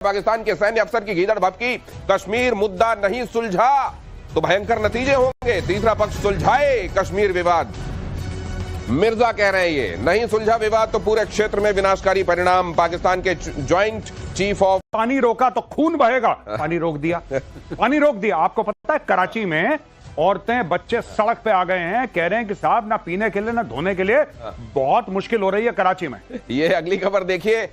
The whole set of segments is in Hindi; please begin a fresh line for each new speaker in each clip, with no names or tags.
पाकिस्तान के सैन्य अफसर की गीदड़ भभकी, कश्मीर मुद्दा नहीं सुलझा तो भयंकर नतीजे होंगे, तीसरा पक्ष सुलझाए कश्मीर विवाद। मिर्जा कह रहे हैं ये नहीं सुलझा विवाद तो पूरे क्षेत्र में विनाशकारी परिणाम। पाकिस्तान के ज्वाइंट चीफ ऑफ
पानी रोका तो खून बहेगा, पानी रोक दिया, पानी रोक दिया। आपको पता है कराची में औरतें बच्चे सड़क पे आ गए हैं, कह रहे हैं कि साहब ना पीने के लिए ना धोने के लिए बहुत मुश्किल हो रही है कराची में।
ये अगली खबर देखिए,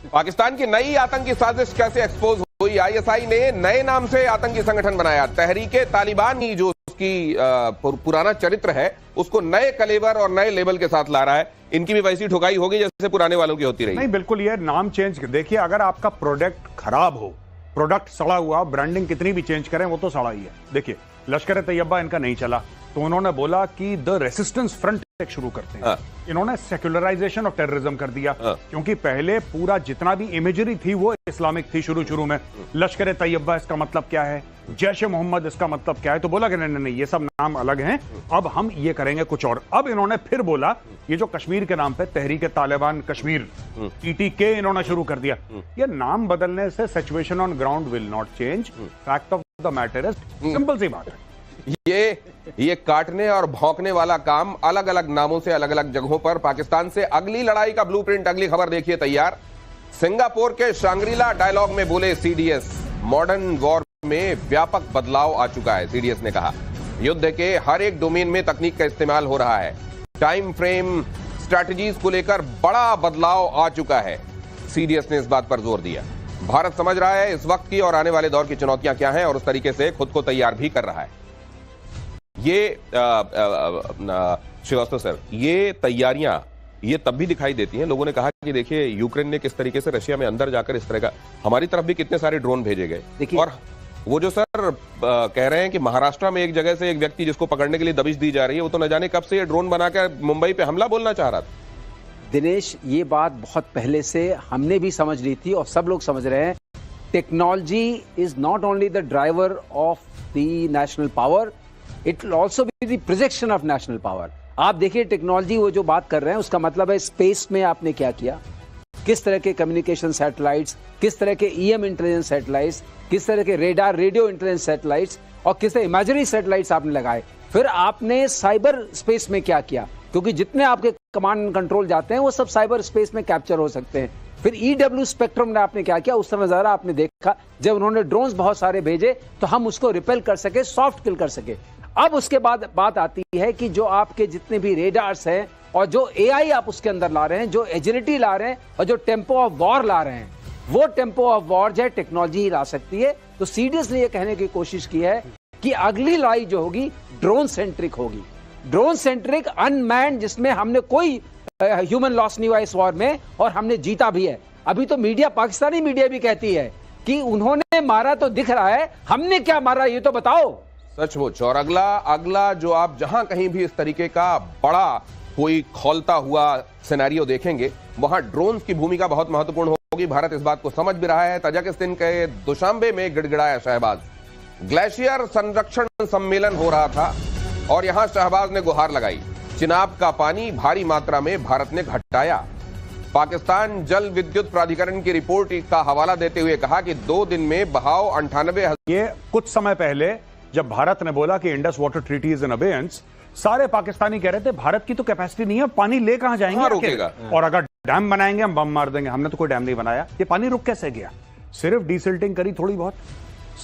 पाकिस्तान की नई आतंकी साजिश कैसे एक्सपोज हुई। आईएसआई ने नए नाम से आतंकी संगठन बनाया। तहरीके तालिबान ही जो उसकी पुराना चरित्र है उसको नए कलेवर और नए लेबल के साथ ला रहा है। इनकी भी वैसी ठुकाई होगी जैसे पुराने वालों की होती रही।
नहीं, बिल्कुल ये नाम चेंज। देखिए, अगर आपका प्रोडक्ट खराब हो, प्रोडक्ट सड़ा हुआ, ब्रांडिंग कितनी भी चेंज करें वो तो सड़ा ही है। देखिए, लश्कर तैयबा इनका नहीं चला तो उन्होंने बोला कि द रेसिस्टेंस फ्रंट शुरू करते हैं। इन्होंने सेक्युलराइजेशन ऑफ टेररिज्म कर दिया, क्योंकि पहले पूरा जितना भी इमेजरी थी वो इस्लामिक थी शुरू में। लश्कर तैयबा इसका मतलब क्या है, जैश ए मोहम्मद इसका मतलब क्या है, तो बोला कि नहीं नहीं ये सब नाम अलग हैं, अब हम ये करेंगे कुछ और। अब इन्होंने फिर बोला ये जो कश्मीर के नाम पे तहरीके तालिबान कश्मीर TTK इन्होंने शुरू कर दिया। ये नाम बदलने से situation on ground will not change. Fact of the matter is simple सी बात है,
ये काटने और भौंकने वाला काम अलग अलग नामों से अलग अलग जगहों पर पाकिस्तान से अगली लड़ाई का ब्लूप्रिंट। अगली खबर देखिए तैयार। सिंगापुर के शांग्रीला डायलॉग में बोले CDS, मॉडर्न वॉर में व्यापक बदलाव आ चुका है। CDS ने कहा युद्ध के हर एक डोमेन में तकनीक का इस्तेमाल हो रहा है। टाइम फ्रेम स्ट्रैटेजीज को लेकर बड़ा बदलाव आ चुका है। CDS ने इस बात पर जोर दिया। भारत समझ रहा है इस वक्त की और आने वाले दौर की चुनौतियां क्या हैं और उस तरीके से खुद को तैयार भी कर रहा है। ये श्रीवास्तव सर, ये तैयारियां ये तब भी दिखाई देती हैं। लोगों ने कहा कि देखिए यूक्रेन ने किस तरीके से रशिया में अंदर जाकर इस तरह का, हमारी तरफ भी कितने सारे ड्रोन भेजे गए। और वो जो सर कह रहे हैं कि महाराष्ट्र में एक जगह से एक व्यक्ति जिसको पकड़ने के लिए दबिश दी जा रही है, वो तो न जाने कब से ये ड्रोन बनाकर मुंबई पे हमला बोलना चाह रहा था।
दिनेश, ये बात बहुत पहले से हमने भी समझ ली थी और सब लोग समझ रहे हैं। Technology is not only the driver of the national power, it will also be the projection of national power. आप देखिए टेक्नोलॉजी, वो जो बात कर रहे हैं उसका मतलब है स्पेस में आपने क्या किया, किस तरह के कम्युनिकेशन सैटेलाइट्स, किस तरह के EM इंटेलिजेंस सैटेलाइट्स, किस तरह के रेडार रेडियो इंटेलिजेंस सैटेलाइट्स और किस तरह इमेजरी सैटेलाइट्स आपने लगाए। फिर आपने साइबर स्पेस में क्या किया, क्योंकि जितने आपके कमांड एंड कंट्रोल जाते हैं वो सब साइबर स्पेस में कैप्चर हो सकते हैं। फिर EW स्पेक्ट्रम ने आपने क्या किया, उसका नजारा आपने देखा जब उन्होंने ड्रोन्स बहुत सारे भेजे तो हम उसको रिपेल कर सके, सॉफ्ट किल कर सके। अब उसके बाद बात आती है कि जो आपके जितने भी रेडार्स हैं और जो AI आप उसके अंदर ला रहे हैं, जो एजिलिटी ला रहे हैं और जो टेम्पो ऑफ वॉर ला रहे हैं, वो टेम्पो ऑफ वॉर जो है टेक्नोलॉजी ही ला सकती है। तो CDS ने ये कहने की कोशिश की है कि अगली लड़ाई जो होगी ड्रोन सेंट्रिक होगी, ड्रोन सेंट्रिक अनमैन्ड, जिसमें हमने कोई ह्यूमन लॉस नहीं हुआ इस वॉर में और हमने जीता भी है। अभी तो मीडिया, पाकिस्तानी मीडिया भी कहती है कि उन्होंने मारा तो दिख रहा है, हमने क्या मारा ये तो बताओ।
सचमुच। और अगला जो आप जहां कहीं भी इस तरीके का बड़ा कोई खौलता हुआ सिनेरियो देखेंगे, वहां ड्रोन्स की भूमिका बहुत महत्वपूर्ण होगी। भारत इस बात को समझ भी रहा है। तजाकिस्तान के दुशांबे में गिड़गिड़ाया शहबाज। ग्लेशियर संरक्षण सम्मेलन हो रहा था और यहां शहबाज ने गुहार लगाई। चिनाब का पानी भारी मात्रा में भारत ने घटाया। पाकिस्तान जल विद्युत प्राधिकरण की रिपोर्ट का हवाला देते हुए कहा कि 2 दिन में बहाव 98।
ये कुछ समय पहले जब भारत ने बोला कि Indus water treaty is in abeyance, सारे पाकिस्तानी कह रहे थे भारत की तो कैपेसिटी नहीं है, पानी ले कहां जाएंगे,
रुकेगा, और
अगर डैम बनाएंगे हम बम मार देंगे। हमने तो कोई डैम नहीं बनाया। ये पानी रुक कैसे गया? सिर्फ डिसिल्टिंग करी थोड़ी बहुत,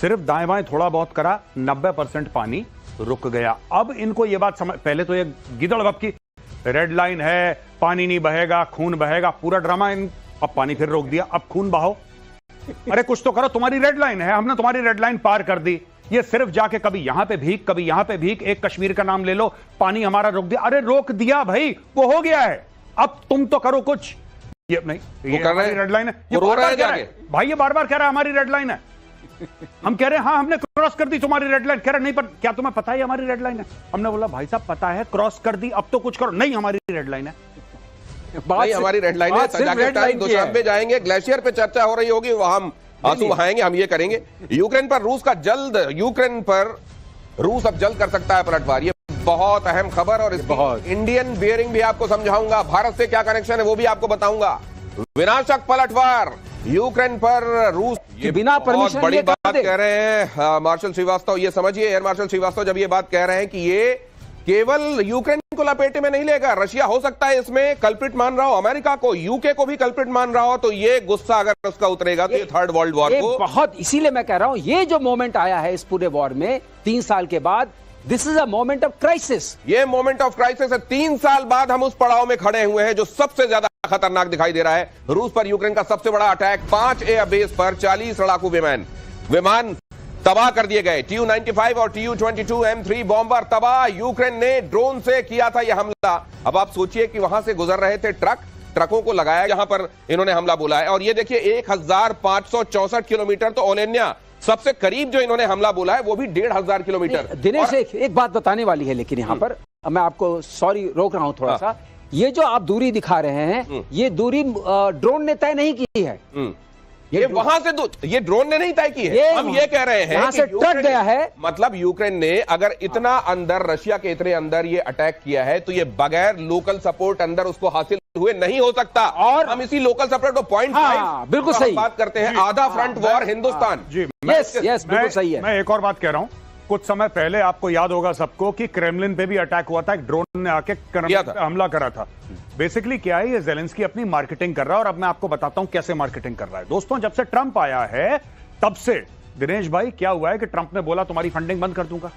सिर्फ दाएं बाएं थोड़ा बहुत करा, 90% पानी रुक गया। अब इनको ये बात समझ, पहले तो ये गिदड़ भभकी रेड लाइन है, पानी नहीं बहेगा, खून बहेगा, पूरा ड्रामा। अब पानी फिर रोक दिया, अब खून बहाओ। अरे कुछ तो करो, तुम्हारी रेड लाइन है, हमने तुम्हारी रेड लाइन पार कर दी। ये सिर्फ जाके कभी यहां पे भीख, कभी यहां पे भीख, एक कश्मीर का नाम ले लो, पानी हमारा रोक दिया। अरे रोक दिया भाई, वो हो गया है, अब तुम तो करो कुछ। ये नहीं, ये हमारी रेड लाइन है, ये रो रहा है भाई, ये बार बार कह रहा है हमारी रेड लाइन है। हम कह रहे हैं हाँ हमने क्रॉस कर दी तुम्हारी रेड लाइन। कह रहे नहीं, पर क्या तुम्हें पता है हमारी रेड लाइन है? हमने बोला भाई साहब पता है, क्रॉस कर दी, अब तो कुछ करो। नहीं, हमारी रेड लाइन है,
भाई हमारी रेड लाइन है। दुशांबे जाएंगे, ग्लेशियर पे चर्चा हो रही होगी, वहां हम आंसू बहाएंगे, हम ये करेंगे। यूक्रेन पर रूस अब जल्द कर सकता है पलटवार। ये बहुत अहम खबर और इस इंडियन बियरिंग भी आपको समझाऊंगा। भारत से क्या कनेक्शन है वो भी आपको बताऊंगा। विनाशक पलटवार यूक्रेन पर रूस ये
बिना
बहुत
परमिशन
बड़ी
लिए कर
बात
दे।
कह रहे हैं मार्शल श्रीवास्तव। ये समझिए, एयर मार्शल श्रीवास्तव जब ये बात कह रहे हैं कि ये केवल यूक्रेन को लपेटे में नहीं लेगा, रशिया हो सकता है इसमें कल्प्रिट मान रहा हो, अमेरिका को, यूके को भी कल्प्रिट मान रहा हो, तो ये गुस्सा अगर उसका उतरेगा तो ये थर्ड वर्ल्ड वॉर को
बहुत, इसीलिए मैं कह रहा हूं ये जो मोमेंट आया है इस पूरे वॉर में 3 साल के बाद, this is a moment of crisis.
ये मोमेंट ऑफ क्राइसिस है। 3 साल बाद हम उस पड़ाव में खड़े हुए हैं जो सबसे ज्यादा खतरनाक दिखाई दे रहा है। रूस पर यूक्रेन का सबसे बड़ा अटैक, 5 एयरबेस पर 40 लड़ाकू विमान तबाह कर दिए गए। TU-95 और TU-22 M3 बॉम्बर तबाह। यूक्रेन ने ड्रोन से किया था यह हमला। अब आप सोचिए कि वहां से गुजर रहे थे ट्रकों को लगाया जहां पर इन्होंने हमला बोला है। और ये देखिए 1564 किलोमीटर, तो ओलेन्या सबसे करीब जो इन्होंने हमला बोला है वो भी 1500 किलोमीटर।
दिनेश एक बात बताने वाली है, लेकिन यहां पर मैं आपको सॉरी रोक रहा हूं थोड़ा सा। ये जो आप दूरी दिखा रहे हैं, ये दूरी ड्रोन ने तय नहीं की है।
ये वहां से ये ड्रोन ने नहीं तय की है। हम ये कह रहे हैं
यहां से ट्रक गया है।
मतलब यूक्रेन ने अगर इतना अंदर, रशिया के इतने अंदर ये अटैक किया है, तो ये बगैर लोकल सपोर्ट अंदर उसको हासिल हुए नहीं हो सकता। और हम इसी लोकल सपोर्ट को पॉइंट
बिल्कुल सही
बात करते हैं। आधा फ्रंट वॉर हिंदुस्तान।
जी,
यस बिल्कुल सही है।
मैं एक और बात कह रहा हूं। कुछ समय पहले आपको याद होगा सबको कि क्रेमलिन पे भी अटैक हुआ था, एक ड्रोन ने आके हमला करा था। बेसिकली क्या है, ये ज़ेलेंस्की अपनी मार्केटिंग कर रहा है और अब मैं आपको बताता हूं कैसे मार्केटिंग कर रहा है। दोस्तों, जब से ट्रंप आया है तब से दिनेश भाई क्या हुआ है कि ट्रंप ने बोला तुम्हारी फंडिंग बंद कर दूंगा।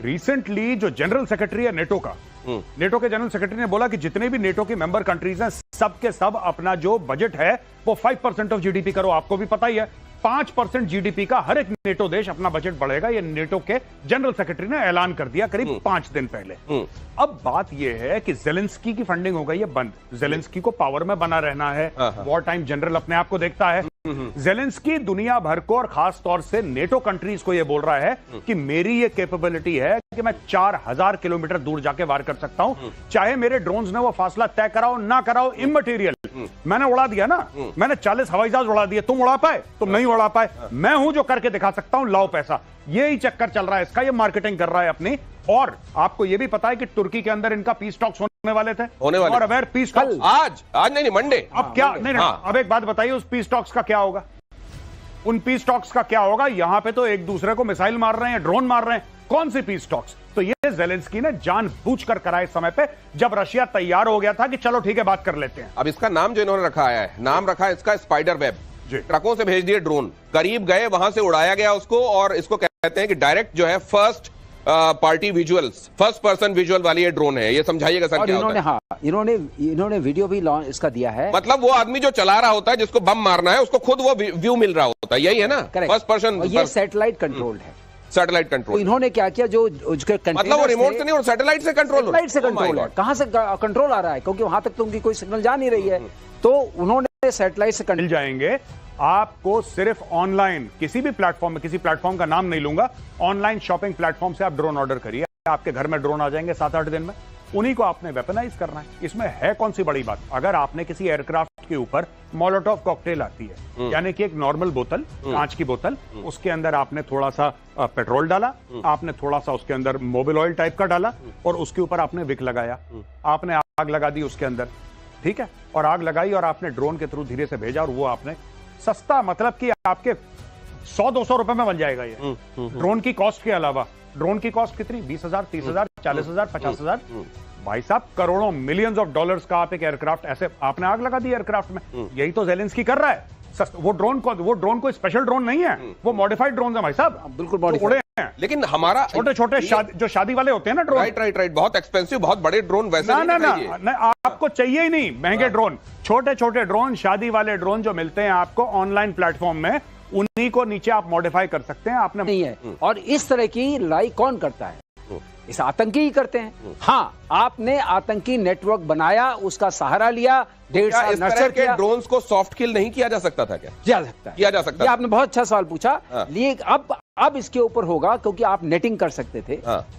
रिसेंटली जो जनरल सेक्रेटरी है नेटो का, नेटो के जनरल सेक्रेटरी ने बोला कि जितने भी नेटो की मेंबर कंट्रीज हैं सब के सब अपना जो बजट है वो 5% ऑफ जीडीपी करो। आपको भी पता ही है 5% जीडीपी का हर एक नेटो देश अपना बजट बढ़ेगा। ये नेटो के जनरल सेक्रेटरी ने ऐलान कर दिया करीब 5 दिन पहले। अब बात यह है कि ज़ेलेंस्की की फंडिंग हो गई है बंद। ज़ेलेंस्की को पावर में बना रहना है, वॉर टाइम जनरल अपने आप को देखता है। ज़ेलेंस्की दुनिया भर को और खास तौर से नेटो कंट्रीज को यह बोल रहा है कि मेरी ये कैपेबिलिटी है कि मैं 4000 किलोमीटर दूर जाके वार कर सकता हूं, चाहे मेरे ड्रोन्स ने वो फासला तय कराओ ना कराओ, इममटेरियल। मैंने उड़ा दिया ना, मैंने 40 हवाई जहाज उड़ा दिए, तुम उड़ा पाए? तुम नहीं उड़ा पाए। मैं हूं जो करके दिखा सकता हूं, लाओ पैसा। यही चक्कर चल रहा है इसका, ये मार्केटिंग कर रहा है अपनी। और आपको यह भी पता है कि तुर्की के अंदर इनका पीस टॉक्स होने वाले थे, और अगर पीस टॉक्स
आज नहीं मंडे।
अब क्या नहीं, अब एक बात बताइए, उस पीस टॉक्स का क्या होगा? उन पीस टॉक्स का क्या होगा? यहां पे तो एक दूसरे को मिसाइल मार रहे हैं, ड्रोन मार रहे हैं, कौन सी पीस टॉक्स? तो ये ज़ेलेंस्की ने जानबूझकर कराए समय पे, जब रशिया तैयार हो गया था कि चलो ठीक है बात कर लेते हैं।
अब इसका नाम जो इन्होंने रखा है, नाम रखा है इसका स्पाइडर वेब। ट्रकों से भेज दिए ड्रोन, करीब गए, वहां से उड़ाया गया उसको, और इसको कहते हैं कि डायरेक्ट जो है first party visuals, first person visual वाली ये ड्रोन है। ये समझाइएगा सर क्या होता है?
इन्होंने वीडियो भी लॉन्च इसका दिया है।
मतलब वो आदमी जो चला रहा होता है, जिसको बम मारना है, उसको खुद वो व्यू मिल रहा होता है, यही है ना? First person.
ये सैटेलाइट कंट्रोल्ड है,
सैटेलाइट कंट्रोल।
तो इन्होंने क्या किया, जो
मतलब वो रिमोट से नहीं और सैटेलाइट से कंट्रोल
है। कहां से कंट्रोल आ रहा है? क्योंकि वहां तक तो उनकी कोई सिग्नल जा नहीं रही है, तो उन्होंने सैटेलाइट से
मिल जाएंगे आपको। सिर्फ ऑनलाइन किसी भी प्लेटफॉर्म में, किसी प्लेटफॉर्म का नाम नहीं लूंगा, ऑनलाइन शॉपिंग प्लेटफॉर्म से आप ड्रोन ऑर्डर करिए, आपके घर में ड्रोन आ जाएंगे 7-8 दिन में। उन्हीं को आपने वेपनाइज करना है। इसमें है कौन सी बड़ी बात? अगर आपने किसी एयरक्राफ्ट के ऊपर मोलोटोव कॉकटेल आती है, यानी कि एक नॉर्मल बोतल, कांच की बोतल, उसके अंदर आपने थोड़ा सा पेट्रोल डाला, आपने थोड़ा सा उसके अंदर मोबिल ऑयल टाइप का डाला, और उसके ऊपर आपने विक लगाया, आपने आग लगा दी उसके अंदर, ठीक है, और आग लगाई और आपने ड्रोन के थ्रू धीरे से भेजा, और वो आपने सस्ता, मतलब कि आपके 100-200 रुपए में बन जाएगा ये ड्रोन की कॉस्ट के अलावा। ड्रोन की कॉस्ट कितनी? 20,000, 30,000, 40,000, 50,000। भाई साहब, करोड़ों, मिलियंस ऑफ डॉलर्स का आप एक एयरक्राफ्ट, ऐसे आपने आग लगा दी एयरक्राफ्ट में। यही तो ज़ेलेंस्की कर रहा है। वो ड्रोन को स्पेशल ड्रोन नहीं है, वो मॉडिफाइड ड्रोन है भाई साहब,
बिल्कुल
उड़े हैं।
लेकिन हमारा
छोटे जो शादी वाले होते हैं ना ड्रोन,
राइट, बहुत एक्सपेंसिव, बहुत बड़े ड्रोन वैसे
ना, आपको चाहिए ही नहीं महंगे ड्रोन। छोटे ड्रोन, शादी वाले ड्रोन जो मिलते हैं आपको ऑनलाइन प्लेटफॉर्म में, उन्हीं को नीचे आप मॉडिफाई कर सकते हैं। आपने
नहीं है। और इस तरह की लड़ाई कौन करता है? इस आतंकी ही करते हैं। हाँ, आपने आतंकी नेटवर्क बनाया, उसका सहारा लिया, 1.5 साल नर्चर किया।
ड्रोन्स को सॉफ्ट किल नहीं किया जा सकता था क्या? किया जा सकता।
आपने बहुत अच्छा सवाल पूछा। अब इसके ऊपर होगा, क्योंकि आप नेटिंग कर सकते थे।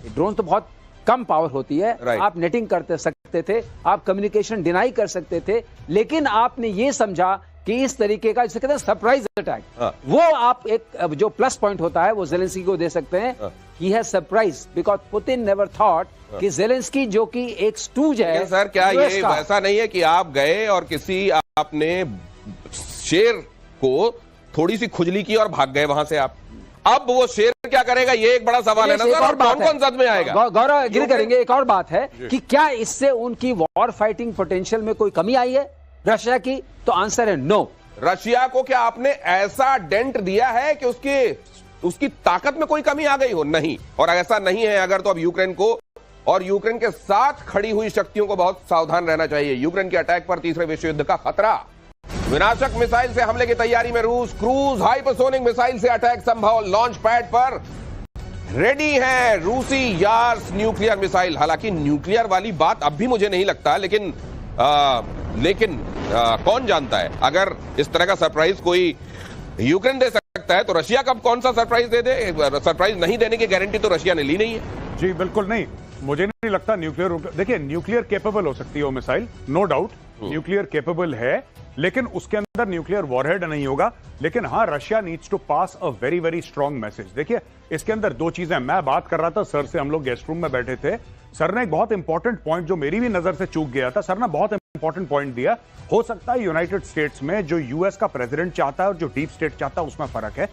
ड्रोन तो बहुत कम पावर होती है, आप नेटिंग कर सकते थे, आप कम्युनिकेशन डिनाई कर सकते थे, लेकिन आपने ये समझा कि इस तरीके का, जिसे कहते हैं सरप्राइज अटैक, वो आप एक जो प्लस पॉइंट होता है वो ज़ेलेंस्की को दे सकते हैं। He has surprise, because Putin never thought कि ज़ेलेंस्की, जो कि एक स्टूज है।
सर, क्या ये वैसा नहीं है कि आप गए और किसी आपने शेर को थोड़ी सी खुजली की और भाग गए वहां से आप। अब वो शेर क्या करेगा, ये एक बड़ा सवाल है ना सर, और कौन कौन सद में आएगा?
गौरव एग्री करेंगे। एक और बात है कि क्या इससे उनकी वॉर फाइटिंग पोटेंशियल में कोई कमी आई है रशिया की? तो आंसर है नो।
रशिया को क्या आपने ऐसा डेंट दिया है कि उसकी ताकत में कोई कमी आ गई हो? नहीं। और ऐसा नहीं है अगर, तो अब यूक्रेन को और यूक्रेन के साथ खड़ी हुई शक्तियों को बहुत सावधान रहना चाहिए। यूक्रेन के अटैक पर तीसरे विश्व युद्ध का खतरा। विनाशक मिसाइल से हमले की तैयारी में रूस। क्रूज हाइपरसोनिक मिसाइल से अटैक संभव। लॉन्च पैड पर रेडी है रूसी यार्स न्यूक्लियर मिसाइल। हालांकि न्यूक्लियर वाली बात अब भी मुझे नहीं लगता, लेकिन कौन जानता है, अगर इस तरह का सरप्राइज कोई यूक्रेन दे सकता है तो रशिया कब कौन सा सरप्राइज दे दे? सरप्राइज नहीं देने की गारंटी तो रशिया ने ली नहीं है।
जी बिल्कुल नहीं, मुझे नहीं लगता न्यूक्लियर। देखिए न्यूक्लियर केपेबल हो सकती है वो missile, no doubt nuclear capable है, लेकिन उसके अंदर न्यूक्लियर वॉरहेड नहीं होगा। लेकिन हाँ, Russia needs to pass a very very strong message. देखिए इसके अंदर दो चीजें, मैं बात कर रहा था सर से, हम लोग गेस्ट रूम में बैठे थे, सर ने एक बहुत इंपॉर्टेंट पॉइंट जो मेरी भी नजर से चूक गया था, सर ने बहुत इंपॉर्टेंट पॉइंट दिया। हो सकता है यूनाइटेड स्टेट्स में जो यूएस का प्रेसिडेंट चाहता है और जो डीप स्टेट चाहता है उसमें फर्क है।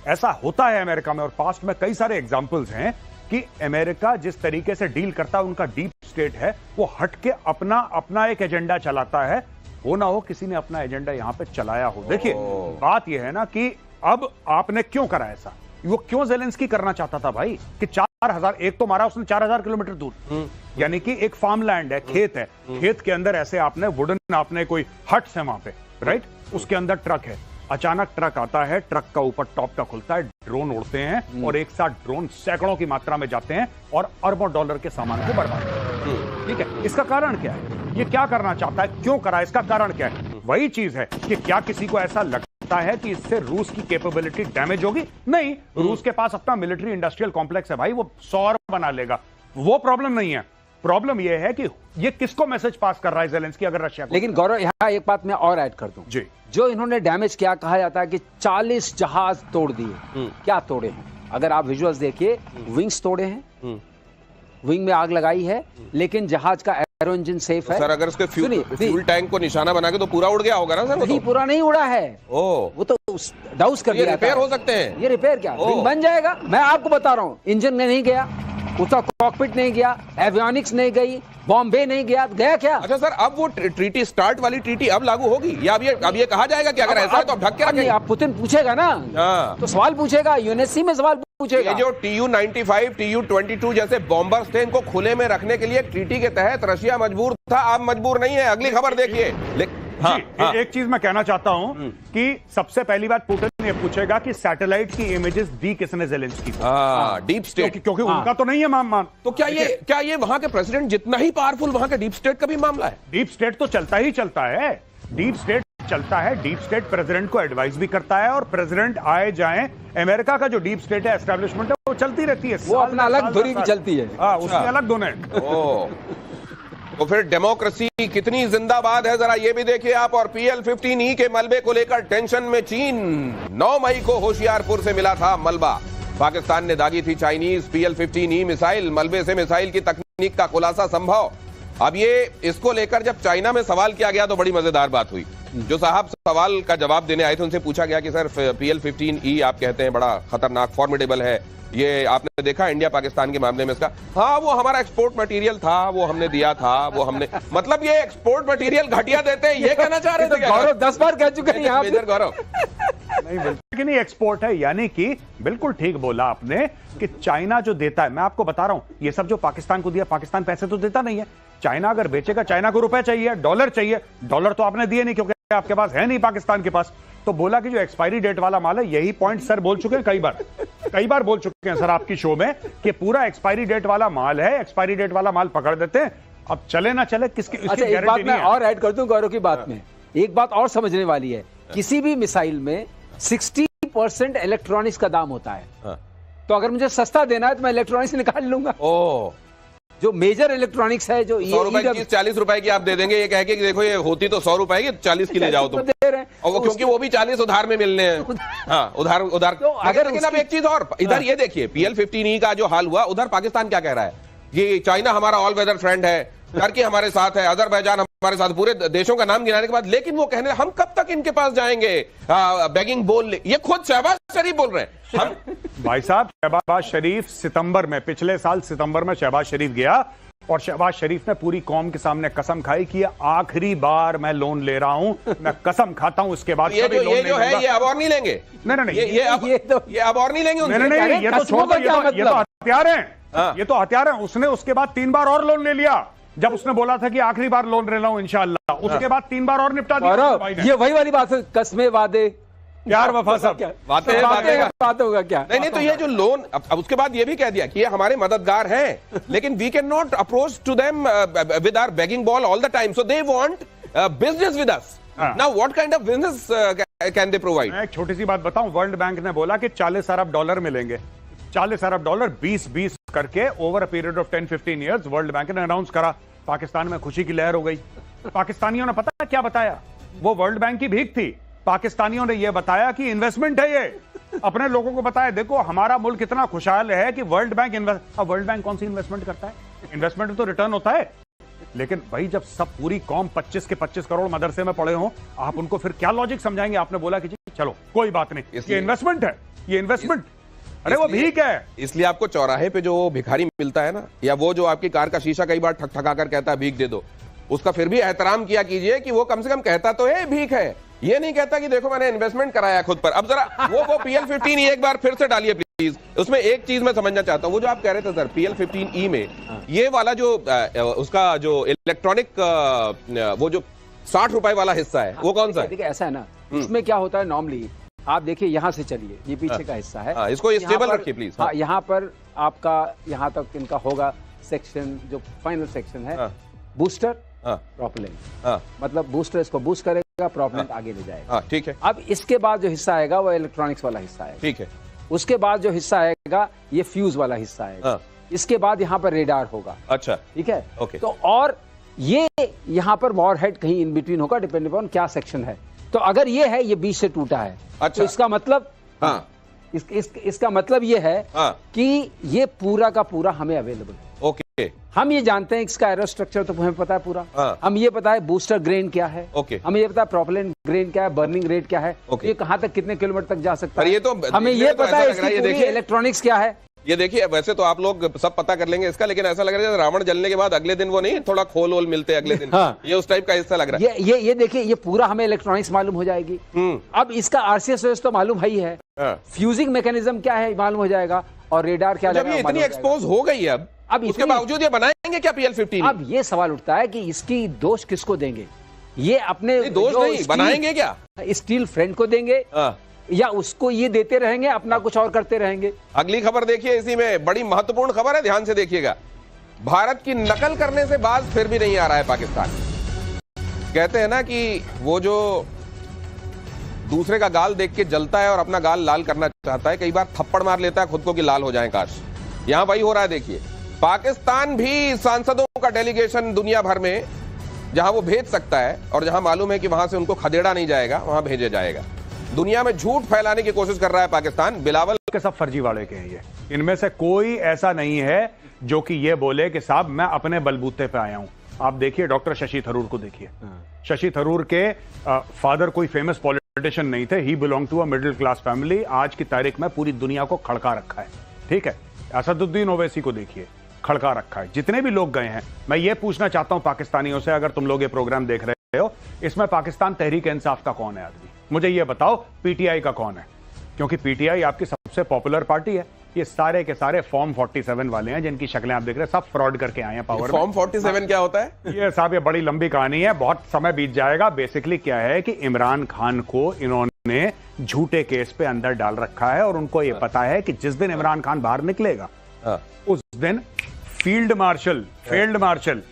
ऐसा होता है अमेरिका में, और पास्ट में कई सारे एग्जाम्पल्स हैं कि अमेरिका जिस तरीके से डील करता है, उनका डीप स्टेट है, वो हटके अपना एक एजेंडा चलाता है। हो ना हो किसी ने अपना एजेंडा यहां पे चलाया हो। देखिए बात यह है ना कि अब आपने क्यों करा ऐसा, वो क्यों ज़ेलेंस्की करना चाहता था भाई कि 4000, एक तो मारा उसने 4000 किलोमीटर दूर, यानी कि एक फार्म लैंड है, खेत है, खेत के अंदर ऐसे आपने वुडन, आपने कोई हट्स है वहां पे, राइट, उसके अंदर ट्रक है, अचानक ट्रक आता है, ट्रक का ऊपर टॉप का खुलता है, ड्रोन उड़ते हैं और एक साथ ड्रोन सैकड़ों की मात्रा में जाते हैं और अरबों डॉलर के सामान को बर्बाद करते हैं। ठीक है, इसका कारण क्या है, ये क्या करना चाहता है, क्यों करा, इसका कारण क्या है? वही चीज है कि क्या किसी को ऐसा लगता है कि इससे रूस की कैपेबिलिटी डैमेज होगी? नहीं, रूस के पास अपना मिलिट्री इंडस्ट्रियल कॉम्प्लेक्स है भाई, वो 100 बना लेगा, वो प्रॉब्लम नहीं है। प्रॉब्लम यह है कि ये किसको मैसेज पास कर रहा है ज़ेलेंस्की, अगर रशिया को।
लेकिन गौरव यहां एक बात मैं और ऐड कर दूं
जी,
जो इन्होंने डैमेज किया, कहा जाता है कि 40 जहाज तोड़ दिए। क्या तोड़े हैं? अगर आप विजुअल्स देखिए, विंग्स तोड़े हैं, विंग में आग लगाई है, लेकिन जहाज का एरो इंजन सेफ है।
सर अगर उसके फ्यूल टैंक को निशाना बना के तो पूरा उड़ गया होगा ना सर?
नहीं, पूरा नहीं उड़ा है, वो तो डाउस कर दिया।
रिपेयर हो सकते हैं,
ये रिपेयर क्या विंग बन जाएगा? मैं आपको बता रहा हूँ, इंजन में नहीं गया, उसका कॉकपिट नहीं गया, एवियोनिक्स नहीं गई, बॉम्बे नहीं गया, गया क्या?
अच्छा सर, अब वो ट्रीटी, स्टार्ट वाली ट्रीटी अब लागू होगी या अब ये कहा जाएगा कि अगर ऐसा है तो अब ढक के रखेंगे?
आप पुतिन पूछेगा ना, तो सवाल पूछेगा, यूएनएससी में सवाल पूछेगा।
ये जो TU-95, TU-22 जैसे बॉम्बर्स थे, इनको खुले में रखने के लिए ट्रीटी के तहत रशिया मजबूर था, अब मजबूर नहीं है। अगली खबर देखिए।
एक चीज मैं कहना चाहता हूं कि सबसे पहली बात पुतिन ये पूछेगा कि सैटेलाइट की इमेजेस दी किसने ज़ेलेंस्की को?
डीप स्टेट,
क्योंकि उनका तो नहीं है मान।
तो क्या ये वहां के प्रेसिडेंट जितना ही पावरफुल, वहां के डीप स्टेट का भी मामला है?
डीप स्टेट तो चलता ही चलता है, डीप स्टेट चलता है, डीप स्टेट प्रेसिडेंट को एडवाइस भी करता है, और प्रेसिडेंट आए जाएं, अमेरिका का जो डीप स्टेट है, एस्टेब्लिशमेंट है, वो चलती रहती है,
वो अपना अलग धुरी की चलती है।
उसकी अलग धुन है।
तो फिर डेमोक्रेसी कितनी जिंदाबाद है, जरा ये भी देखिए आप। और PL-15E के मलबे को लेकर टेंशन में चीन। 9 मई को होशियारपुर से मिला था मलबा, पाकिस्तान ने दागी थी चाइनीज PL-15E मिसाइल, मलबे से मिसाइल की तकनीक का खुलासा संभव। अब ये इसको लेकर जब चाइना में सवाल किया गया तो बड़ी मजेदार बात हुई। जो साहब सवाल का जवाब देने आए थे उनसे पूछा गया कि सर PL-15E आप कहते हैं बड़ा खतरनाक, फॉर्मिडेबल है, ये आपने देखा इंडिया पाकिस्तान के मामले में इसका? हाँ, वो हमारा एक्सपोर्ट मटेरियल था, वो हमने दिया था, वो हमने, मतलब ये एक्सपोर्ट मटेरियल घटिया देते हैं, ये कहना चाह रहे थे?
गौरव 10 बार कह चुके हैं यहाँ
मेजर गौरव।
नहीं बिल्कुल कि नहीं एक्सपोर्ट है, यानी कि बिल्कुल ठीक बोला आपने कि चाइना जो देता है, मैं आपको बता रहा हूं, ये सब जो पाकिस्तान को दिया, पाकिस्तान पैसे तो देता नहीं है। चाइना अगर बेचेगा, चाइना को रुपए चाहिए, डॉलर चाहिए, डॉलर तो आपने दिए नहीं क्योंकि आपके पास है नहीं, पाकिस्तान के पास। तो बोला कि जो एक्सपायरी डेट वाला माल है, यही पॉइंट सर बोल चुके हैं कई बार बोल चुके हैं सर आपकी शो में कि पूरा एक्सपायरी डेट वाला माल है, एक्सपायरी डेट वाला माल पकड़ देते हैं, अब चले ना चले किसकी
अच्छा, एक बात मैं और ऐड कर दूं गौरव की बात में, एक बात और समझने वाली है, किसी भी मिसाइल में 60% इलेक्ट्रॉनिक्स का दाम होता है। तो अगर मुझे सस्ता देना है तो मैं इलेक्ट्रॉनिक्स निकाल लूंगा। जो मेजर इलेक्ट्रॉनिक्स है, जो
100 रुपए की 40 रुपए की आप दे देंगे, ये कह के कि देखो ये होती तो 100 रुपए की, 40 की ले जाओ तुम, और वो क्योंकि वो भी 40 उधार में मिलने हैं। हाँ, उधार। तो अगर लेकिन अब एक चीज और, इधर ये देखिए PL-15E का जो हाल हुआ, उधर पाकिस्तान क्या कह रहा है, ये चाइना हमारा ऑल वेदर फ्रेंड है, टर्की हमारे साथ है, अजरबैजान हमारे साथ, पूरे देशों का नाम गिनाने के बाद, लेकिन वो कहने हम कब तक इनके पास जाएंगे बेगिंग बोल, ये खुद शहबाज शरीफ बोल रहे हैं। हम
भाई साहब, शहबाज शरीफ सितंबर में, पिछले साल सितंबर में शहबाज शरीफ गया और शहबाज शरीफ ने पूरी कौम के सामने कसम खाई कि आखिरी बार मैं लोन ले रहा हूं, मैं कसम खाता हूं इसके बाद
ये जो है ये अब और नहीं लेंगे।
नहीं,
ये अब और नहीं लेंगे।
नहीं, ये तो छोड़ दो, ये तो हथियार हैं, ये तो हथियार हैं। उसने उसके बाद 3 बार और लोन ले लिया, जब उसने बोला था कि आखिरी बार लोन ले रहा हूं इंशाअल्लाह, उसके बाद 3 बार और निपटा दिया।
ये वही वाली बात है, कसमें वादे
प्यार वफा सब
बात होगा क्या?
नहीं, तो ये जो लोन, अब उसके बाद ये भी कह दिया कि ये हमारे मददगार हैं, लेकिन we can not approach to them with our begging bowl all the time, so they want business with us. Now what kind of business can they provide?
मैं एक छोटी सी बात बताऊं, वर्ल्ड बैंक ने बोला कि 40 अरब डॉलर मिलेंगे, 40 अरब डॉलर 20-20 करके over a period of 10-15 years world bank ने अनाउंस करा। पाकिस्तान में खुशी की लहर हो गई। पाकिस्तानियों ने पता क्या बताया? वो वर्ल्ड बैंक की भीख थी। पाकिस्तानियों ने यह बताया कि इन्वेस्टमेंट है, ये अपने लोगों को बताया देखो हमारा मुल्क इतना खुशहाल है कि वर्ल्ड बैंक अब वर्ल्ड बैंक कौन सी इन्वेस्टमेंट करता है? इन्वेस्टमेंट तो रिटर्न होता है। लेकिन भाई जब सब पूरी कौम 25 के 25 करोड़ मदरसे में पड़े हों, आप उनको फिर क्या लॉजिक समझाएंगे? आपने बोला कि चलो कोई बात नहीं, ये इन्वेस्टमेंट है, ये इन्वेस्टमेंट, अरे वो भीख है।
इसलिए आपको चौराहे पे जो भिखारी मिलता है ना, या वो जो आपकी कार का शीशा कई बार ठक कर कहता है भीख दे दो, उसका फिर भी एहतराम किया कीजिए कि वो कम से कम कहता तो है भीख है, ये नहीं कहता कि देखो मैंने इन्वेस्टमेंट कराया खुद पर। अब जरा वो PL15E एक बार फिर से डालिए प्लीज। उसमें एक चीज मैं समझना चाहता हूं, वो जो आप कह रहे थे सर PL15E में ये वाला जो उसका जो इलेक्ट्रॉनिक वो जो 60 रुपए वाला हिस्सा है, वो कौन सा है?
देखिए ऐसा है ना, इसमें क्या होता है नॉर्मली, आप देखिए यहां से चलिए, ये पीछे का हिस्सा है,
इसको स्टेबल रखिए प्लीज।
हाँ, यहाँ पर आपका यहाँ तक इनका होगा सेक्शन, जो फाइनल सेक्शन है, बूस्टर प्रोपेलेंट, मतलब बूस्टर इसको बूस्ट करेगा, प्रोपेलेंट आगे ले जाएगा।
ठीक है।
अब इसके बाद जो हिस्सा आएगा वो इलेक्ट्रॉनिक्स वाला हिस्सा है।
ठीक है।
उसके बाद जो हिस्सा आएगा ये फ्यूज वाला हिस्सा आएगा। इसके बाद यहाँ पर रेडार होगा।
अच्छा,
ठीक है।
ओके।
तो और ये यहाँ पर वॉरहेड कहीं इन बिटवीन होगा, डिपेंडिंग ऑन क्या सेक्शन है। तो अगर ये है, ये बीच से टूटा है,
अच्छा,
तो इसका मतलब इसका मतलब ये है कि ये पूरा का पूरा हमें अवेलेबल है।
ओके।
हम ये जानते हैं इसका एरो स्ट्रक्चर तो हमें पता है पूरा। हम ये पता है बूस्टर ग्रेन क्या है। हमें ये पता है प्रोपेलेंट ग्रेन क्या है, बर्निंग रेट क्या है, ये कहां तक कितने किलोमीटर तक जा सकता है। ये तो हमें ये पता है इसकी इलेक्ट्रॉनिक्स क्या है।
ये देखिए, वैसे तो आप लोग सब पता कर लेंगे इसका, लेकिन ऐसा लग रहा है रावण जलने के बाद अगले दिन वो नहीं थोड़ा खोल वोल मिलते अगले दिन। ये उस टाइप का हिस्सा लग रहा है।
ये देखिए, ये पूरा हमें इलेक्ट्रॉनिक्स मालूम हो जाएगी। अब इसका RCS तो मालूम है ही है, फ्यूजिंग मैकेनिज्म क्या है मालूम हो जाएगा, और रेडार क्या।
जब ये इतनी एक्सपोज हो गई है अब उसके बावजूद ये बनाएंगे क्या PL15?
अब ये सवाल उठता है कि इसकी दोष किसको देंगे? ये अपने
दोष नहीं, बनाएंगे क्या?
स्टील फ्रेंड को देंगे या उसको ये देते रहेंगे, अपना कुछ और करते रहेंगे?
अगली खबर देखिए, इसी में बड़ी महत्वपूर्ण खबर है, ध्यान से देखिएगा। भारत की नकल करने से बाज फिर भी नहीं आ रहा है पाकिस्तान। कहते हैं ना कि वो जो दूसरे का गाल देख के जलता है और अपना गाल लाल करना चाहता है, कई बार थप्पड़ मार लेता है खुद को कि लाल हो जाए काश। यहां वही हो रहा है। देखिए, पाकिस्तान भी सांसदों का डेलीगेशन दुनिया भर में जहां वो भेज सकता है और जहां मालूम है कि वहां से उनको खदेड़ा नहीं जाएगा, वहां भेजा जाएगा। दुनिया में झूठ फैलाने की कोशिश कर रहा है पाकिस्तान। बिलावल
के सब फर्जीवाड़े के हैं ये, इनमें से कोई ऐसा नहीं है जो कि ये बोले कि साहब मैं अपने बलबूते पे आया हूं। आप देखिए डॉक्टर शशि थरूर को देखिए। शशि थरूर के फादर कोई फेमस पॉलिटिशियन नहीं थे, he belong to a middle class family. आज की तारीख में पूरी दुनिया को खड़का रखा है। ठीक है, असदुद्दीन ओवैसी को देखिए, खड़का रखा है। जितने भी लोग गए हैं, मैं ये पूछना चाहता हूं पाकिस्तानियों से, अगर तुम लोग ये प्रोग्राम देख रहे हो, इसमें पाकिस्तान तहरीक इंसाफ का कौन है आदमी? मुझे ये बताओ, PTI का कौन है? क्योंकि PTI आपकी सबसे पॉपुलर पार्टी है। ये सारे के सारे फॉर्म 47 वाले हैं जिनकी शक्लें आप देख रहे हैं, सब फ्रॉड करके आए हैं पावर में।
फॉर्म 47 क्या होता है?
ये साहब ये बड़ी लंबी कहानी है, बहुत समय बीत जाएगा। बेसिकली क्या है कि इमरान खान को इन्होंने झूठे केस पे अंदर डाल रखा है और उनको ये पता है कि जिस दिन इमरान खान बाहर निकलेगा उस दिन फील्ड मार्शल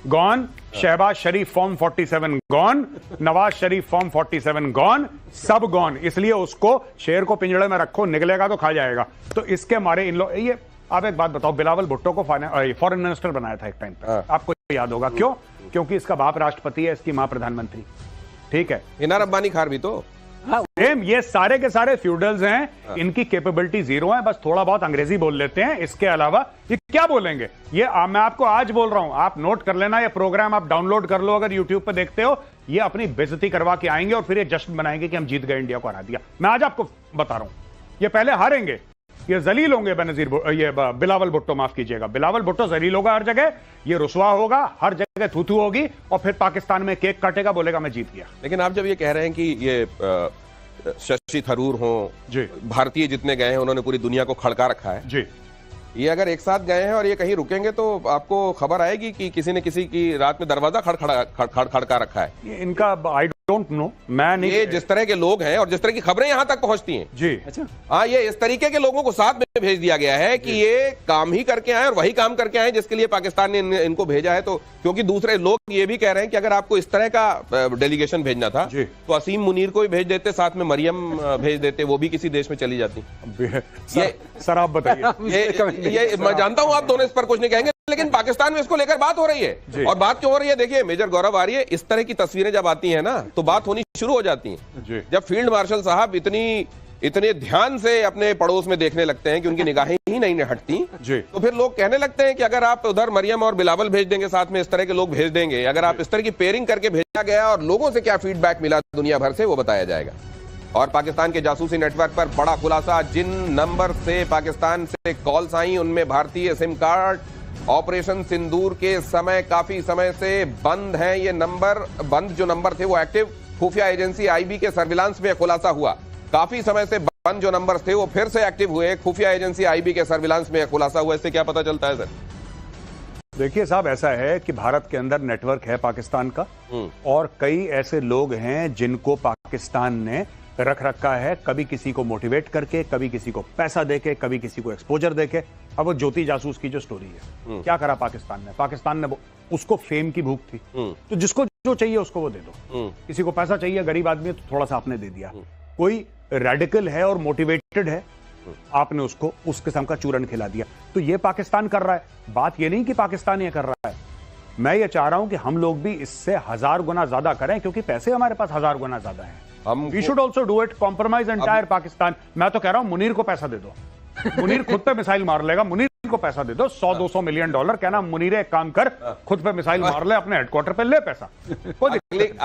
गॉन, शहबाज शरीफ form 47 gone, Nawaz Sharif form 47 gone, सब गॉन। इसलिए उसको शेर को पिंजड़े में रखो, निकलेगा तो खा जाएगा। तो इसके मारे इन लोग ये, आप एक बात बताओ, बिलावल भुट्टो को फॉरेन मिनिस्टर बनाया था एक टाइम पे, आपको याद होगा। क्यों? क्योंकि इसका बाप राष्ट्रपति है, इसकी मां प्रधानमंत्री। ठीक है,
इनार अब्बानी खार भी तो
हाँ।
सेम ये सारे के सारे फ्यूडल्स हैं, इनकी कैपेबिलिटी जीरो है, बस थोड़ा बहुत अंग्रेजी बोल लेते हैं, इसके अलावा ये क्या बोलेंगे? ये मैं आपको आज बोल रहा हूं, आप नोट कर लेना, ये प्रोग्राम आप डाउनलोड कर लो अगर यूट्यूब पे देखते हो। ये अपनी बेइज्जती करवा के आएंगे और फिर ये जश्न मनाएंगे कि हम जीत गए, इंडिया को हरा दिया। मैं आज आपको बता रहा हूं, ये पहले हारेंगे, ये जलील होंगे बेनजीर, ये बिलावल भुट्टो, माफ कीजिएगा, बिलावल भुट्टो जलील होगा हर जगह, ये रुसवा होगा हर जगह, थूथू होगी, और फिर पाकिस्तान में केक काटेगा, बोलेगा मैं जीत गया।
लेकिन आप जब ये कह रहे हैं कि ये शशि थरूर हो,
जी,
भारतीय जितने गए हैं उन्होंने पूरी दुनिया को खड़का रखा है,
जी,
ये अगर एक साथ गए हैं और ये कहीं रुकेंगे तो आपको खबर आएगी कि किसी ने किसी की रात में दरवाजा खड़का रखा है।
ये इनका आई डोंट नो, मैं नहीं,
ये जिस तरह के लोग हैं और जिस तरह की खबरें यहां तक पहुंचती हैं,
जी,
अच्छा,
हाँ, ये इस तरीके के लोगों को साथ में भेज दिया गया है कि ये काम ही करके आए और वही काम करके आए जिसके लिए पाकिस्तान ने इनको भेजा है। तो क्योंकि दूसरे लोग ये भी कह रहे हैं कि अगर आपको इस तरह का डेलीगेशन भेजना था तो असीम मुनीर को भी भेज देते, साथ में मरियम भेज देते, वो भी किसी देश में चली जाती।
सर आप बताइए।
ये मैं जानता हूं आप दोनों इस पर कुछ नहीं कहेंगे, लेकिन पाकिस्तान में इसको लेकर बात हो रही है। और बात क्यों हो रही है? देखिए मेजर गौरव आर्य, इस तरह की तस्वीरें जब आती हैं ना तो बात होनी शुरू हो जाती है। जब फील्ड मार्शल साहब इतने ध्यान से अपने पड़ोस में देखने लगते हैं कि उनकी निगाहें ही नहीं हटती, तो फिर लोग कहने लगते हैं कि अगर आप उधर मरियम और बिलावल भेज देंगे, साथ में इस तरह के लोग भेज देंगे, अगर आप इस तरह की पेयरिंग करके भेजा गया और लोगों से क्या फीडबैक मिला दुनिया भर से, वो बताया जाएगा। और पाकिस्तान के जासूसी नेटवर्क पर बड़ा खुलासा, जिन नंबर से पाकिस्तान से कॉल्स आई उनमें भारतीय सिम कार्ड ऑपरेशन सिंदूर के समय काफी समय से बंद हैं। ये नंबर बंद जो नंबर थे वो एक्टिव खुफिया एजेंसी आईबी के सर्विलांस में खुलासा हुआ। काफी समय से बंद जो नंबर थे वो फिर से एक्टिव हुए, खुफिया एजेंसी आईबी के सर्विलांस में खुलासा हुआ। इससे क्या पता चलता है सर?
देखिए साहब, ऐसा है कि भारत के अंदर नेटवर्क है पाकिस्तान का, और कई ऐसे लोग हैं जिनको पाकिस्तान ने रख रखा है, कभी किसी को मोटिवेट करके, कभी किसी को पैसा देके, कभी किसी को एक्सपोजर देके। अब वो ज्योति जासूस की जो स्टोरी है, क्या करा पाकिस्तान ने उसको फेम की भूख थी, तो जिसको जो चाहिए उसको वो दे दो। किसी को पैसा चाहिए, गरीब आदमी है, तो थोड़ा सा आपने दे दिया। कोई रेडिकल है और मोटिवेटेड है, आपने उसको उस किस्म का चूरन खिला दिया। तो ये पाकिस्तान कर रहा है। बात ये नहीं कि पाकिस्तान ये कर रहा है, मैं ये चाह रहा हूं कि हम लोग भी इससे 1000 गुना ज्यादा करें, क्योंकि पैसे हमारे पास 1000 गुना ज्यादा हैं। We should also do it, compromise entire Pakistan. मैं तो कह रहा हूं मुनीर को पैसा दे दो, मुनीर खुद पे मिसाइल मार लेगा, मुनीर को पैसा दे दो, $100-200 मिलियन कहना, मुनीर एक काम कर, खुद पे मिसाइल मार ले, अपने हेडक्वार्टर पे ले पैसा।